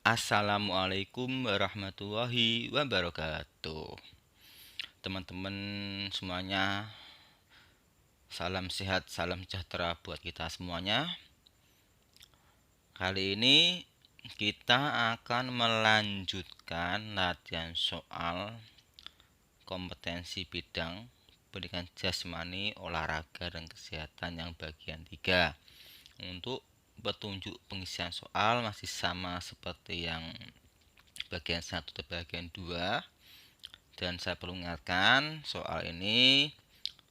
Assalamualaikum warahmatullahi wabarakatuh. Teman-teman semuanya, salam sehat, salam sejahtera buat kita semuanya. Kali ini kita akan melanjutkan latihan soal kompetensi bidang pendidikan jasmani, olahraga, dan kesehatan yang bagian 3. Untuk petunjuk pengisian soal masih sama seperti yang bagian 1 dan bagian 2. Dan saya perlu ingatkan, soal ini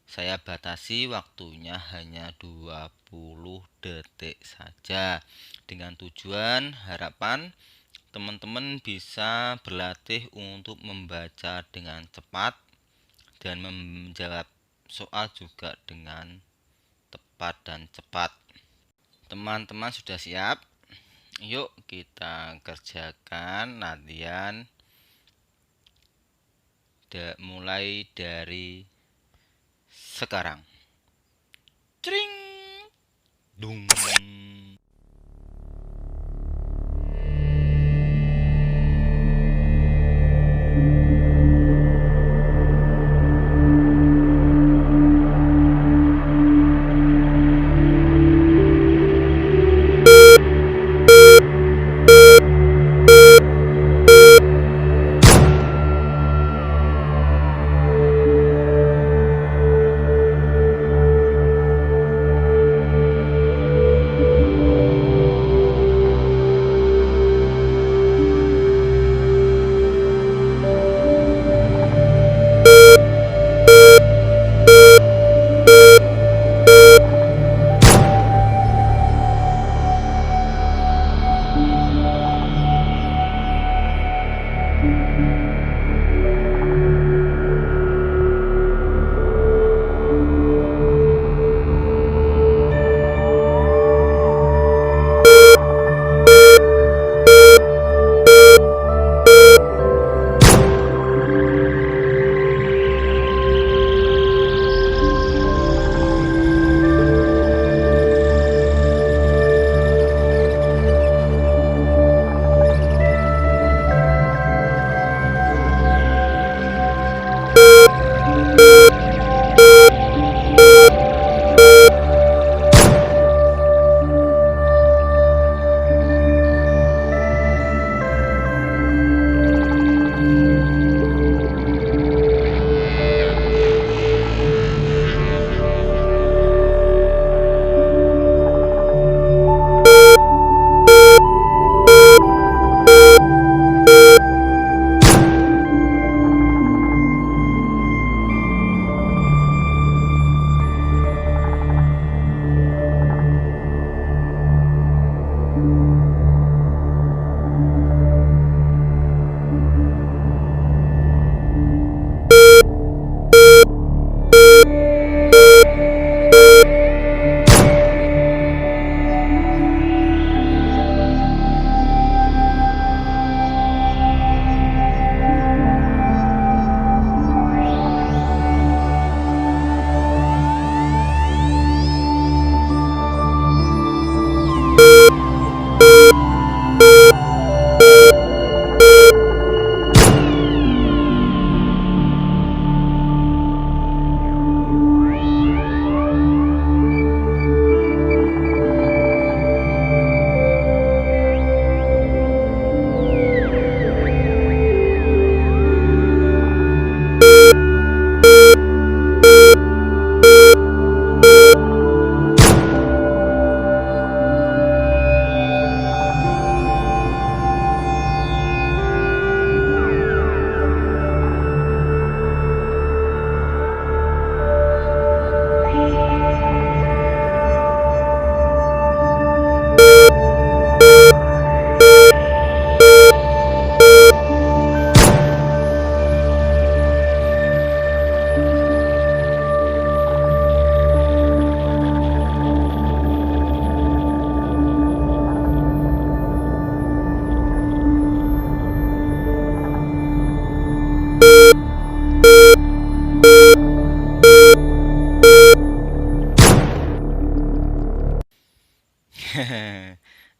saya batasi waktunya hanya 20 detik saja, dengan tujuan harapan teman-teman bisa berlatih untuk membaca dengan cepat dan menjawab soal juga dengan tepat dan cepat. Teman-teman sudah siap? Yuk kita kerjakan latihan mulai dari sekarang. Cring, dung.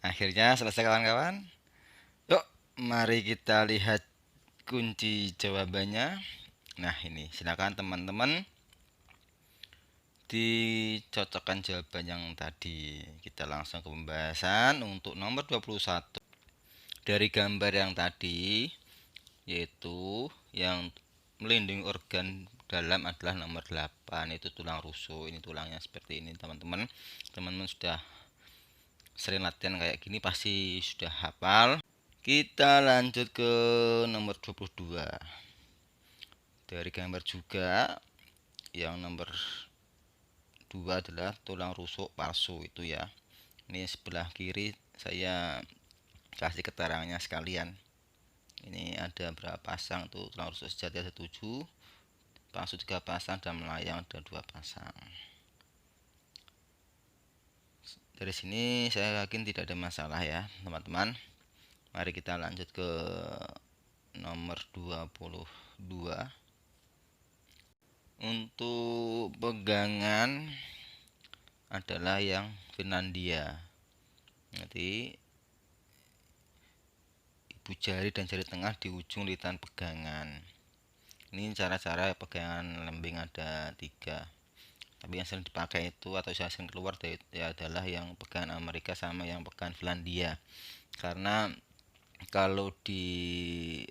Akhirnya selesai kawan-kawan. Yuk Mari kita lihat kunci jawabannya. Nah, ini silakan teman-teman dicocokkan jawaban yang tadi. Kita langsung ke pembahasan untuk nomor 21. Dari gambar yang tadi, yaitu yang melindungi organ dalam adalah nomor 8, itu tulang rusuk. Ini tulangnya seperti ini, teman-teman. Teman-teman sudah sering latihan kayak gini pasti sudah hafal. Kita lanjut ke nomor 22. Dari gambar juga yang nomor 2 adalah tulang rusuk palsu itu ya. Ini sebelah kiri saya kasih keterangannya sekalian. Ini ada berapa pasang tuh, tulang rusuk sejati ada 7, palsu 3 pasang, dan melayang ada 2 pasang. Dari sini saya yakin tidak ada masalah ya teman-teman. Mari kita lanjut ke nomor 22. Untuk pegangan adalah yang Finlandia. Nanti ibu jari dan jari tengah di ujung lilitan pegangan. Ini cara-cara pegangan lembing ada 3. Tapi yang sering dipakai itu atau yang sering keluar ya adalah yang pegangan Amerika sama yang pegangan Finlandia. Karena kalau di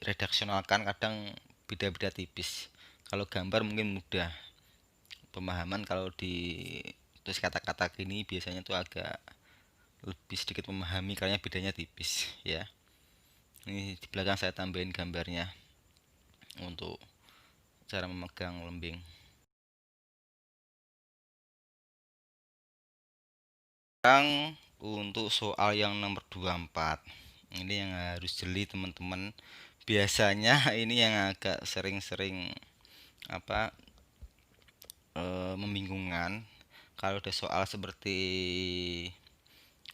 redaksionalkan kadang beda-beda tipis. Kalau gambar mungkin mudah pemahaman, kalau di terus kata-kata gini biasanya tuh agak lebih sedikit memahami karena bedanya tipis ya. Ini di belakang saya tambahin gambarnya untuk cara memegang lembing. Sekarang untuk soal yang nomor 24. Ini yang harus jeli teman-teman. Biasanya ini yang agak sering-sering apa membingungkan. Kalau ada soal seperti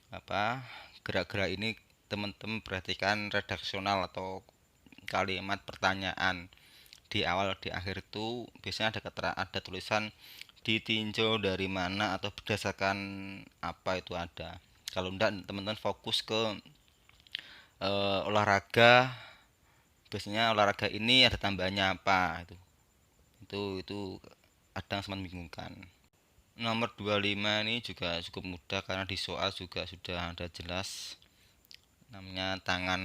apa gerak-gerak ini, teman-teman perhatikan redaksional atau kalimat pertanyaan di awal di akhir itu biasanya ada tulisan ditinjau dari mana atau berdasarkan apa, itu ada. Kalau enggak teman-teman fokus ke olahraga, biasanya olahraga ini ada tambahannya apa, itu kadang sempat membingungkan. Nomor 25 ini juga cukup mudah karena di soal juga sudah ada jelas, namanya tangan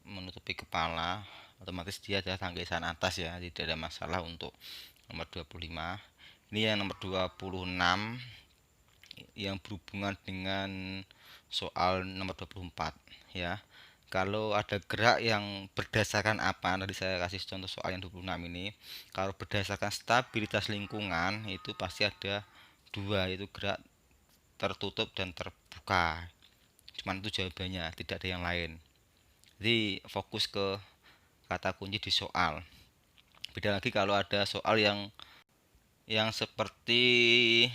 menutupi kepala, otomatis dia adalah tangkisan atas ya, tidak ada masalah untuk nomor 25. Ini yang nomor 26 yang berhubungan dengan soal nomor 24 ya. Kalau ada gerak yang berdasarkan apa, tadi saya kasih contoh soal yang 26 ini, kalau berdasarkan stabilitas lingkungan itu pasti ada 2, yaitu gerak tertutup dan terbuka. Cuman itu jawabannya, tidak ada yang lain. Jadi fokus ke kata kunci di soal. Beda lagi kalau ada soal yang seperti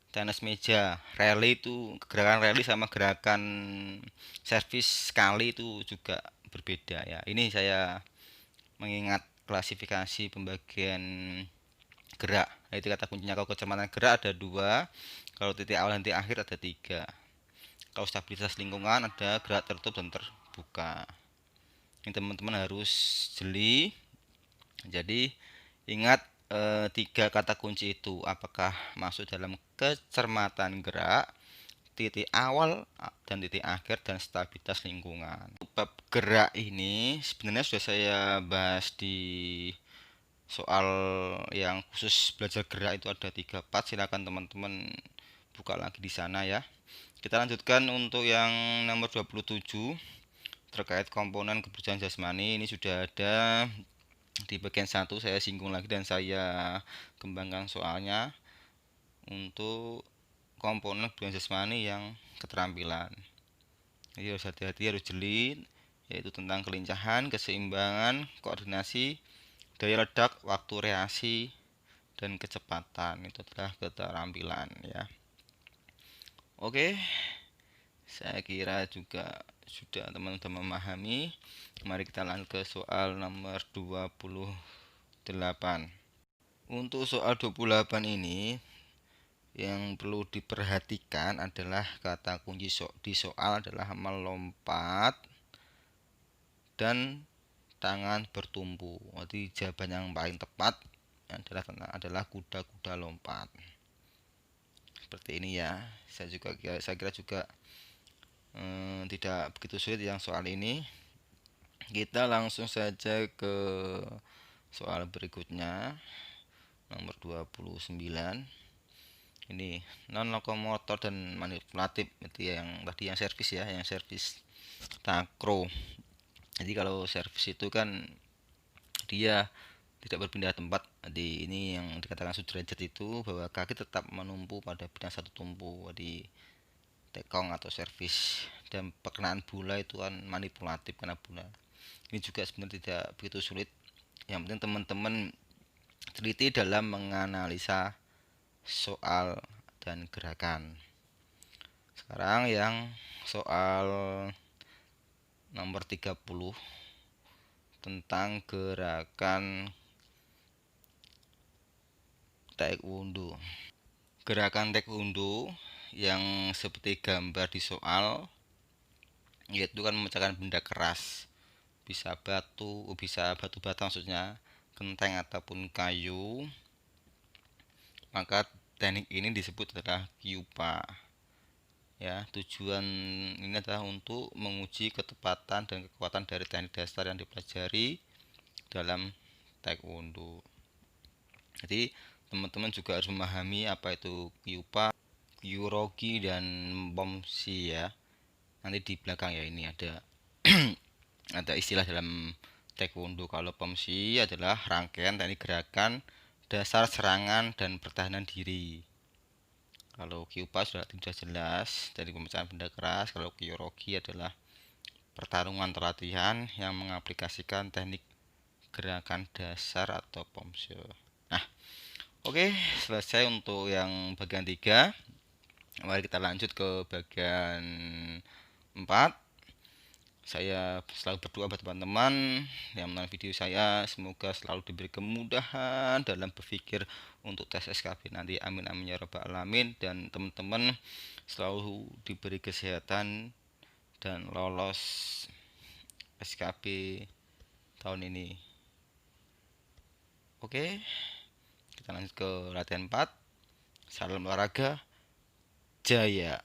tenis meja, rally, itu gerakan rally sama gerakan servis sekali itu juga berbeda ya. Ini saya mengingat klasifikasi pembagian gerak, itu kata kuncinya. Kalau kecepatan gerak ada 2, kalau titik awal dan titik akhir ada 3. Kalau stabilitas lingkungan ada gerak tertutup dan terbuka. Ini teman-teman harus jeli. Jadi ingat 3 kata kunci itu apakah masuk dalam kecermatan gerak, titik awal dan titik akhir, dan stabilitas lingkungan. Bab gerak ini sebenarnya sudah saya bahas di soal yang khusus belajar gerak, itu ada 3 part. Silakan teman-teman buka lagi di sana ya. Kita lanjutkan untuk yang nomor 27 terkait komponen kebutuhan jasmani. Ini sudah ada di bagian 1, saya singgung lagi dan saya kembangkan soalnya untuk komponen kebutuhan jasmani yang keterampilan. Jadi harus hati-hati, harus jeli, yaitu tentang kelincahan, keseimbangan, koordinasi, daya ledak, waktu reaksi, dan kecepatan. Itu adalah keterampilan ya. Oke, saya kira juga sudah teman-teman memahami. Mari kita lanjut ke soal nomor 28. Untuk soal 28 ini yang perlu diperhatikan adalah kata kunci di soal adalah melompat, dan tangan bertumpu. Jadi jawaban yang paling tepat adalah kuda-kuda lompat. Seperti ini ya. Saya kira juga tidak begitu sulit yang soal ini. Kita langsung saja ke soal berikutnya, nomor 29. Ini non lokomotor dan manipulatif, itu yang tadi yang servis ya, yang servis takro. Jadi kalau servis itu kan dia tidak berpindah tempat. Jadi ini yang dikatakan sudrajat itu bahwa kaki tetap menumpu pada bidang satu tumpu. Jadi tekong atau servis. Dan perkenaan bola itu kan manipulatif karena bola. Ini juga sebenarnya tidak begitu sulit. Yang penting teman-teman teliti dalam menganalisa soal dan gerakan. Sekarang yang soal nomor 30 tentang gerakan taekwondo. Gerakan taekwondo yang seperti gambar di soal, yaitu kan memecahkan benda keras, bisa batu bata maksudnya, genteng ataupun kayu. Maka teknik ini disebut adalah kyupa. Ya, tujuan ini adalah untuk menguji ketepatan dan kekuatan dari teknik dasar yang dipelajari dalam taekwondo. Jadi teman-teman juga harus memahami apa itu kyupa, kyurogi, dan bomshi ya. Nanti di belakang ya ini ada ada istilah dalam taekwondo. Kalau bomshi adalah rangkaian teknik gerakan dasar serangan dan pertahanan diri. Kalau kyupa sudah jelas dari pemecahan benda keras. Kalau kyurogi adalah pertarungan latihan yang mengaplikasikan teknik gerakan dasar atau pomsho. Nah, oke, selesai untuk yang bagian 3. Mari kita lanjut ke bagian 4. Saya selalu berdoa buat teman-teman yang menonton video saya, semoga selalu diberi kemudahan dalam berpikir untuk tes SKB nanti. Amin amin ya rabbal alamin. Dan teman-teman selalu diberi kesehatan dan lolos SKB tahun ini. Oke, kita lanjut ke latihan 4. Salam olahraga jaya.